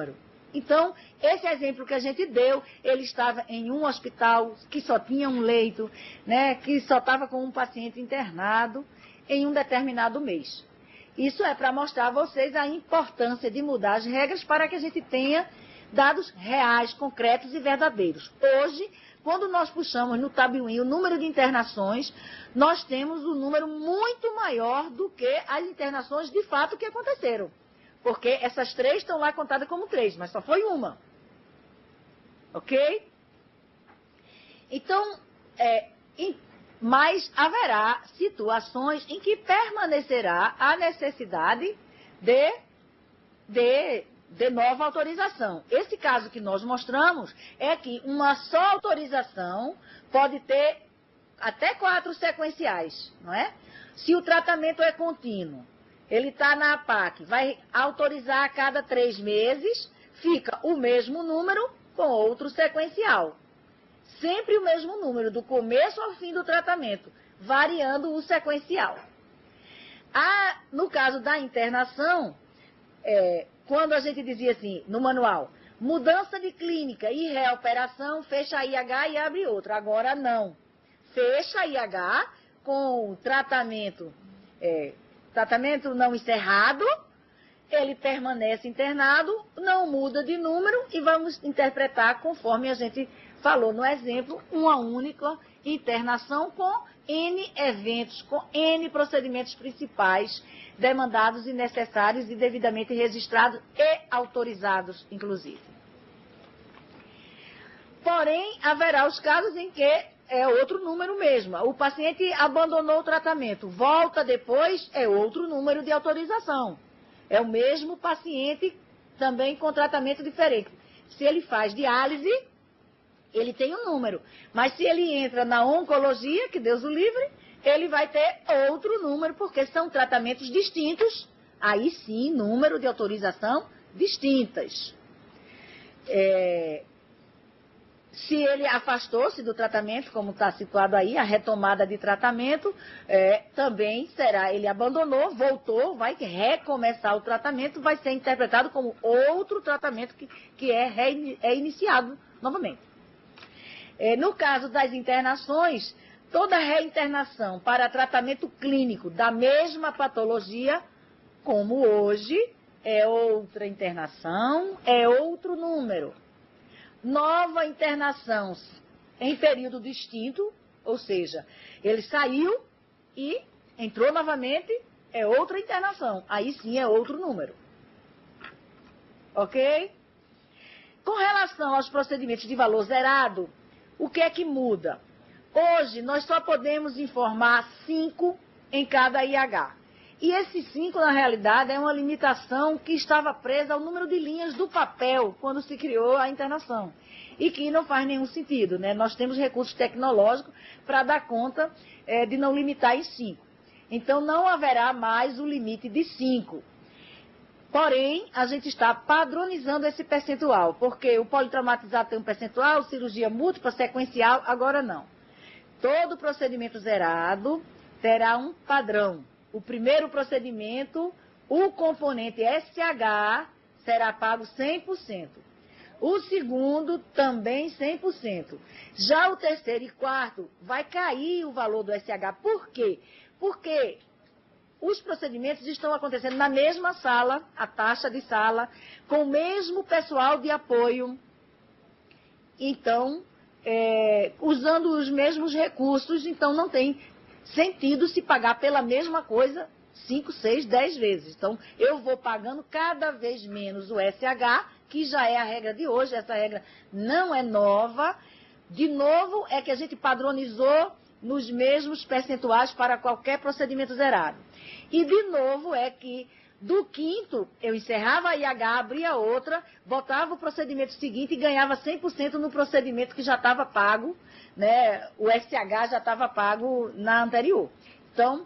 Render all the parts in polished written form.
número. Então, esse exemplo que a gente deu, ele estava em um hospital que só tinha um leito, né, que só estava com um paciente internado em um determinado mês. Isso é para mostrar a vocês a importância de mudar as regras para que a gente tenha dados reais, concretos e verdadeiros. Hoje, quando nós puxamos no Tabuin o número de internações, nós temos um número muito maior do que as internações de fato que aconteceram. Porque essas 3 estão lá contadas como 3, mas só foi uma. Ok? Então, mas haverá situações em que permanecerá a necessidade de nova autorização. Esse caso que nós mostramos é que uma só autorização pode ter até 4 sequenciais, não é? Se o tratamento é contínuo, ele está na APAC, vai autorizar a cada 3 meses, fica o mesmo número com outro sequencial. Sempre o mesmo número, do começo ao fim do tratamento, variando o sequencial. No caso da internação, quando a gente dizia assim, no manual, mudança de clínica e reoperação, fecha a IH e abre outra. Agora não. Fecha a IH com tratamento não encerrado, ele permanece internado, não muda de número e vamos interpretar conforme a gente falou no exemplo, uma única internação com N eventos, com N procedimentos principais demandados e necessários e devidamente registrados e autorizados, inclusive. Porém, haverá os casos em que é outro número mesmo. O paciente abandonou o tratamento, volta depois, é outro número de autorização. É o mesmo paciente, também com tratamento diferente. Se ele faz diálise, ele tem um número. Mas se ele entra na oncologia, que Deus o livre, ele vai ter outro número, porque são tratamentos distintos. Aí sim, número de autorização distintas. Se ele afastou-se do tratamento, como está situado aí, a retomada de tratamento, também será, ele abandonou, voltou, vai recomeçar o tratamento, vai ser interpretado como outro tratamento que é iniciado novamente. No caso das internações, toda reinternação para tratamento clínico da mesma patologia, como hoje, é outra internação, é outro número. Nova internação em período distinto, ou seja, ele saiu e entrou novamente, é outra internação. Aí sim é outro número. Ok? Com relação aos procedimentos de valor zerado, o que é que muda? Hoje nós só podemos informar 5 em cada IH. E esses 5, na realidade, é uma limitação que estava presa ao número de linhas do papel quando se criou a internação. E que não faz nenhum sentido, né? Nós temos recursos tecnológicos para dar conta de não limitar em 5. Então, não haverá mais o limite de 5. Porém, a gente está padronizando esse percentual, porque o politraumatizado tem um percentual, cirurgia múltipla, sequencial, agora não. Todo procedimento zerado terá um padrão. O primeiro procedimento, o componente SH será pago 100%. O segundo, também 100%. Já o terceiro e quarto, vai cair o valor do SH. Por quê? Porque os procedimentos estão acontecendo na mesma sala, a taxa de sala, com o mesmo pessoal de apoio. Então, usando os mesmos recursos, então não tem sentido se pagar pela mesma coisa 5, 6, 10 vezes. Então, eu vou pagando cada vez menos o SH, que já é a regra de hoje, essa regra não é nova. De novo, é que a gente padronizou nos mesmos percentuais para qualquer procedimento zerado. E, de novo, é que do quinto, eu encerrava a IH, abria outra, botava o procedimento seguinte e ganhava 100% no procedimento que já estava pago, né? O SH já estava pago na anterior. Então,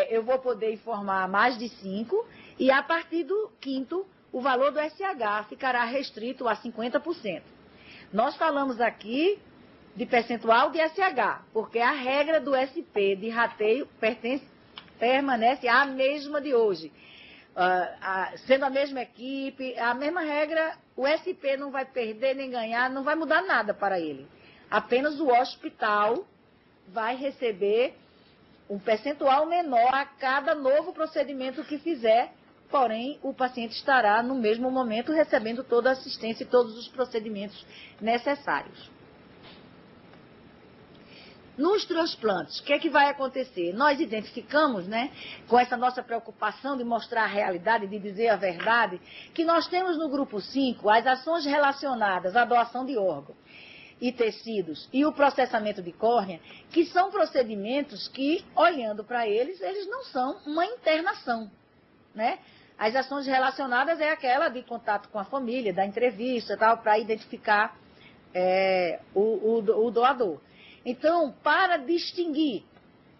eu vou poder informar mais de 5 e a partir do quinto, o valor do SH ficará restrito a 50%. Nós falamos aqui de percentual de SH, porque a regra do SP de rateio permanece à mesma de hoje. sendo a mesma equipe, a mesma regra, o SP não vai perder nem ganhar, não vai mudar nada para ele. Apenas o hospital vai receber um percentual menor a cada novo procedimento que fizer, porém o paciente estará no mesmo momento recebendo toda a assistência e todos os procedimentos necessários. Nos transplantes, o que é que vai acontecer? Nós identificamos, né, com essa nossa preocupação de mostrar a realidade, de dizer a verdade, que nós temos no grupo 5 as ações relacionadas à doação de órgãos e tecidos e o processamento de córnea, que são procedimentos que, olhando para eles, eles não são uma internação, né? As ações relacionadas é aquela de contato com a família, da entrevista, tal, para identificar o doador. Então, para distinguir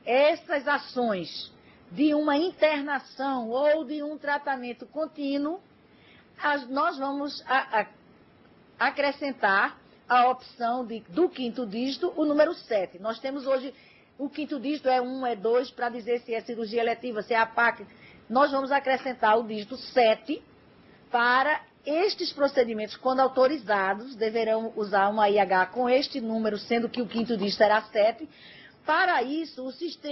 essas ações de uma internação ou de um tratamento contínuo, nós vamos acrescentar a opção do quinto dígito, o número 7. Nós temos hoje, o quinto dígito é 1, é 2, para dizer se é cirurgia eletiva, se é APAC. Nós vamos acrescentar o dígito 7 para estes procedimentos, quando autorizados, deverão usar uma IH com este número, sendo que o quinto dígito será 7. Para isso,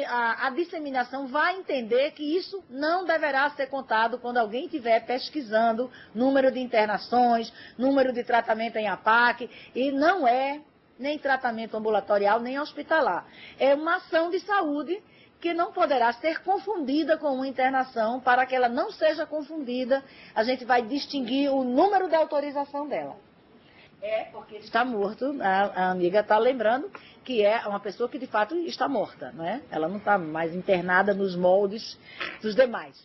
a disseminação vai entender que isso não deverá ser contado quando alguém estiver pesquisando número de internações, número de tratamento em APAC, e não é nem tratamento ambulatorial, nem hospitalar. É uma ação de saúde que não poderá ser confundida com uma internação. Para que ela não seja confundida, a gente vai distinguir o número da autorização dela. É porque ele está morto, a amiga está lembrando que é uma pessoa que de fato está morta, né? Ela não está mais internada nos moldes dos demais.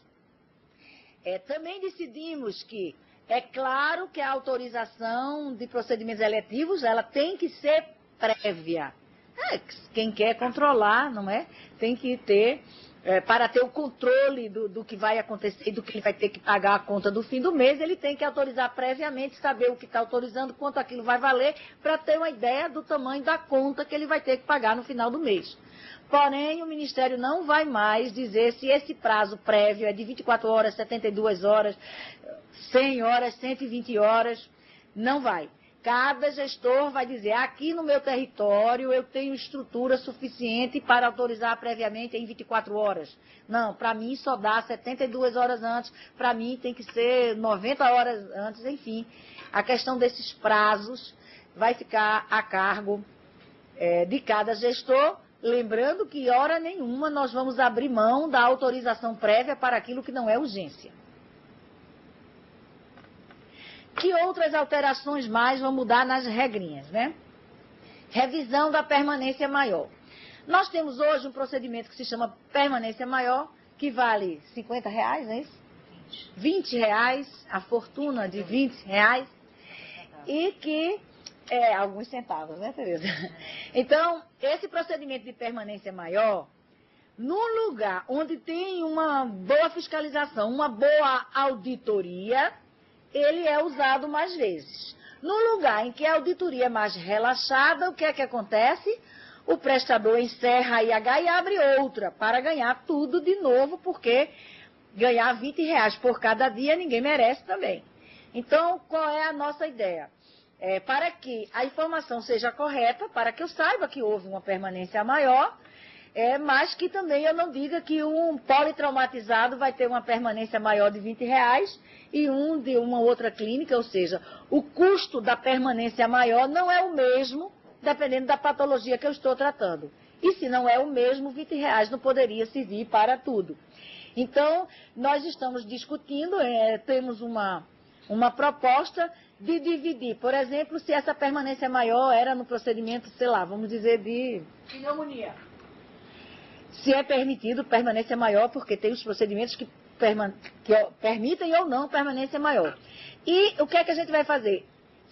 Também decidimos que é claro que a autorização de procedimentos eletivos, ela tem que ser prévia. Quem quer controlar, não é? Tem que ter, para ter o controle do que vai acontecer e do que ele vai ter que pagar a conta do fim do mês, ele tem que autorizar previamente, saber o que está autorizando, quanto aquilo vai valer, para ter uma ideia do tamanho da conta que ele vai ter que pagar no final do mês. Porém, o Ministério não vai mais dizer se esse prazo prévio é de 24 horas, 72 horas, 100 horas, 120 horas, não vai. Cada gestor vai dizer, aqui no meu território eu tenho estrutura suficiente para autorizar previamente em 24 horas. Não, para mim só dá 72 horas antes, para mim tem que ser 90 horas antes, enfim. A questão desses prazos vai ficar a cargo de cada gestor, lembrando que, hora nenhuma, nós vamos abrir mão da autorização prévia para aquilo que não é urgência. Que outras alterações mais vão mudar nas regrinhas, né? Revisão da permanência maior. Nós temos hoje um procedimento que se chama permanência maior, que vale R$50, não é isso? R$20, a fortuna de R$20, e que alguns centavos, né, Tereza? Então, esse procedimento de permanência maior, no lugar onde tem uma boa fiscalização, uma boa auditoria, ele é usado mais vezes. No lugar em que a auditoria é mais relaxada, o que é que acontece? O prestador encerra a IH e abre outra, para ganhar tudo de novo, porque ganhar R$20 por cada dia ninguém merece também. Então, qual é a nossa ideia? Para que a informação seja correta, para que eu saiba que houve uma permanência maior, mas que também eu não diga que um politraumatizado vai ter uma permanência maior de R$20 e um de uma outra clínica, ou seja, o custo da permanência maior não é o mesmo, dependendo da patologia que eu estou tratando. E se não é o mesmo, R$20 não poderia servir para tudo. Então, nós estamos discutindo, temos uma proposta de dividir, por exemplo, se essa permanência maior era no procedimento, sei lá, vamos dizer, de pneumonia. Se é permitido permanência maior, porque tem os procedimentos que permitem ou não permanência maior. E o que é que a gente vai fazer?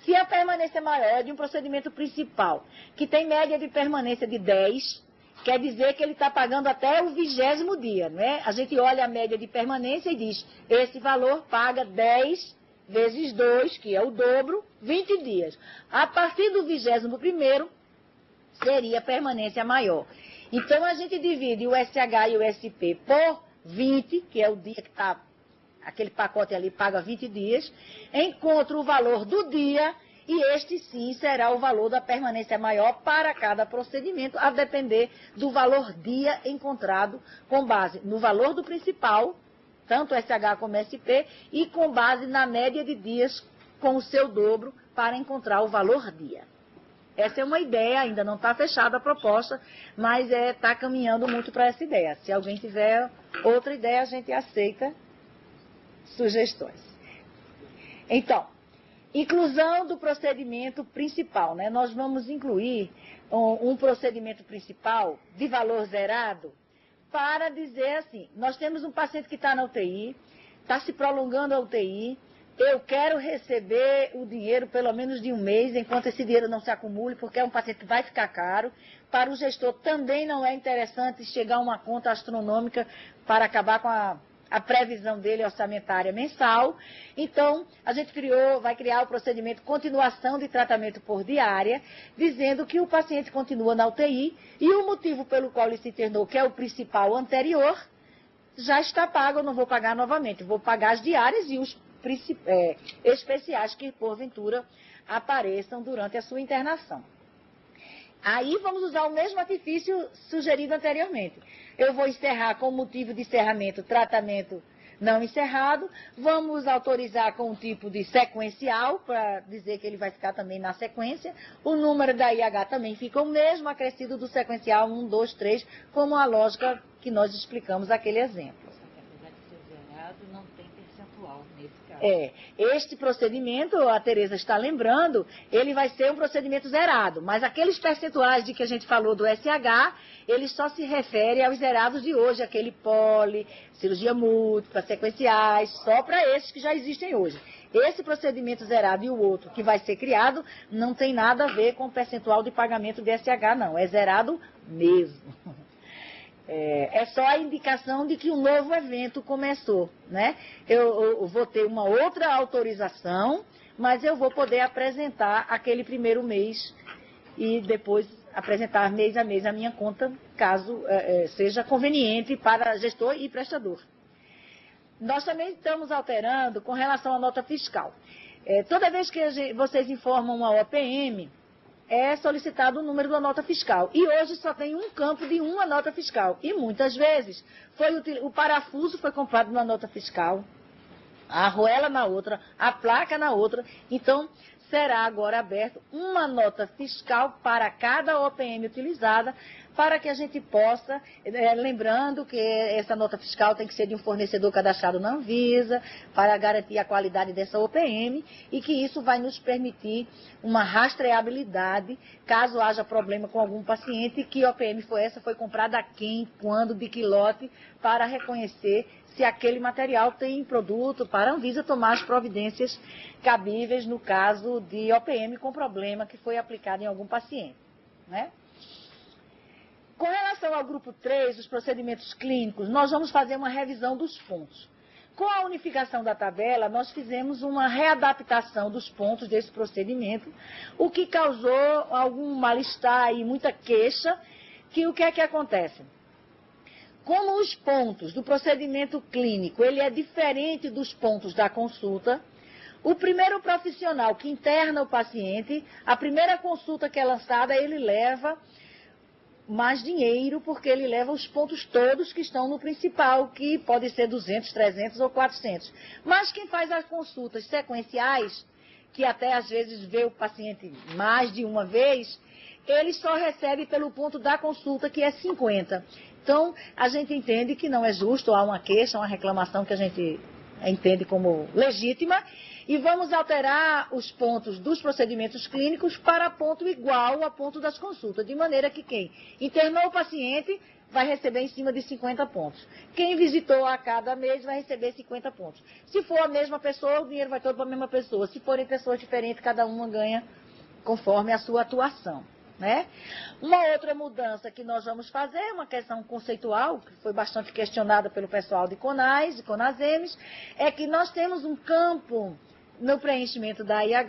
Se a permanência maior é de um procedimento principal, que tem média de permanência de 10, quer dizer que ele está pagando até o 20º dia, né? A gente olha a média de permanência e diz, esse valor paga 10 vezes 2, que é o dobro, 20 dias. A partir do 21º, seria permanência maior. Então, a gente divide o SH e o SP por 20, que é o dia que está aquele pacote ali paga 20 dias, encontra o valor do dia e este sim será o valor da permanência maior para cada procedimento, a depender do valor dia encontrado com base no valor do principal, tanto SH como SP, e com base na média de dias com o seu dobro para encontrar o valor dia. Essa é uma ideia, ainda não está fechada a proposta, mas está caminhando muito para essa ideia. Se alguém tiver outra ideia, a gente aceita sugestões. Então, inclusão do procedimento principal, né? Nós vamos incluir um procedimento principal de valor zerado para dizer assim, nós temos um paciente que está na UTI, está se prolongando a UTI, eu quero receber o dinheiro pelo menos de um mês, enquanto esse dinheiro não se acumule, porque é um paciente que vai ficar caro. Para o gestor também não é interessante chegar a uma conta astronômica para acabar com a previsão dele orçamentária mensal. Então, a gente vai criar o procedimento continuação de tratamento por diária, dizendo que o paciente continua na UTI e o motivo pelo qual ele se internou, que é o principal anterior, já está pago, eu não vou pagar novamente, vou pagar as diárias e os especiais que, porventura, apareçam durante a sua internação. Aí vamos usar o mesmo artifício sugerido anteriormente. Eu vou encerrar com motivo de encerramento tratamento não encerrado, vamos autorizar com um tipo de sequencial, para dizer que ele vai ficar também na sequência, o número da IH também fica o mesmo, acrescido do sequencial 1, 2, 3, como a lógica que nós explicamos naquele exemplo. Apesar de ser zerado, não tem percentual nesse caso. Este procedimento, a Tereza está lembrando, ele vai ser um procedimento zerado, mas aqueles percentuais de que a gente falou do SH, ele só se refere aos zerados de hoje, aquele poli, cirurgia múltipla, sequenciais, só para esses que já existem hoje. Esse procedimento zerado e o outro que vai ser criado não tem nada a ver com o percentual de pagamento de SH, não, é zerado mesmo. É só a indicação de que um novo evento começou, né? Eu vou ter uma outra autorização, mas eu vou poder apresentar aquele primeiro mês e depois apresentar mês a mês a minha conta, caso seja conveniente para gestor e prestador. Nós também estamos alterando com relação à nota fiscal. Toda vez que vocês informam uma OPM, é solicitado o número da nota fiscal. E hoje só tem um campo de uma nota fiscal. E muitas vezes o parafuso foi comprado numa nota fiscal, a arruela na outra, a placa na outra. Então, será agora aberto uma nota fiscal para cada OPM utilizada, para que a gente possa, lembrando que essa nota fiscal tem que ser de um fornecedor cadastrado na Anvisa, para garantir a qualidade dessa OPM, e que isso vai nos permitir uma rastreabilidade, caso haja problema com algum paciente, que OPM foi comprada a quem, quando, de que lote, para reconhecer se aquele material tem produto, para a Anvisa tomar as providências cabíveis no caso de OPM com problema que foi aplicado em algum paciente, né? Com relação ao grupo 3, os procedimentos clínicos, nós vamos fazer uma revisão dos pontos. Com a unificação da tabela, nós fizemos uma readaptação dos pontos desse procedimento, o que causou algum mal-estar e muita queixa, que o que é que acontece? Como os pontos do procedimento clínico, ele é diferente dos pontos da consulta, o primeiro profissional que interna o paciente, a primeira consulta que é lançada, ele leva mais dinheiro, porque ele leva os pontos todos que estão no principal, que pode ser 200, 300 ou 400. Mas quem faz as consultas sequenciais, que até às vezes vê o paciente mais de uma vez, ele só recebe pelo ponto da consulta, que é 50. Então, a gente entende que não é justo, há uma queixa, uma reclamação que a gente entende como legítima, e vamos alterar os pontos dos procedimentos clínicos para ponto igual a ponto das consultas, de maneira que quem internou o paciente vai receber em cima de 50 pontos. Quem visitou a cada mês vai receber 50 pontos. Se for a mesma pessoa, o dinheiro vai todo para a mesma pessoa. Se forem pessoas diferentes, cada uma ganha conforme a sua atuação, né? Uma outra mudança que nós vamos fazer, uma questão conceitual, que foi bastante questionada pelo pessoal de CONAS, de CONASEMES, é que nós temos um campo no preenchimento da IH,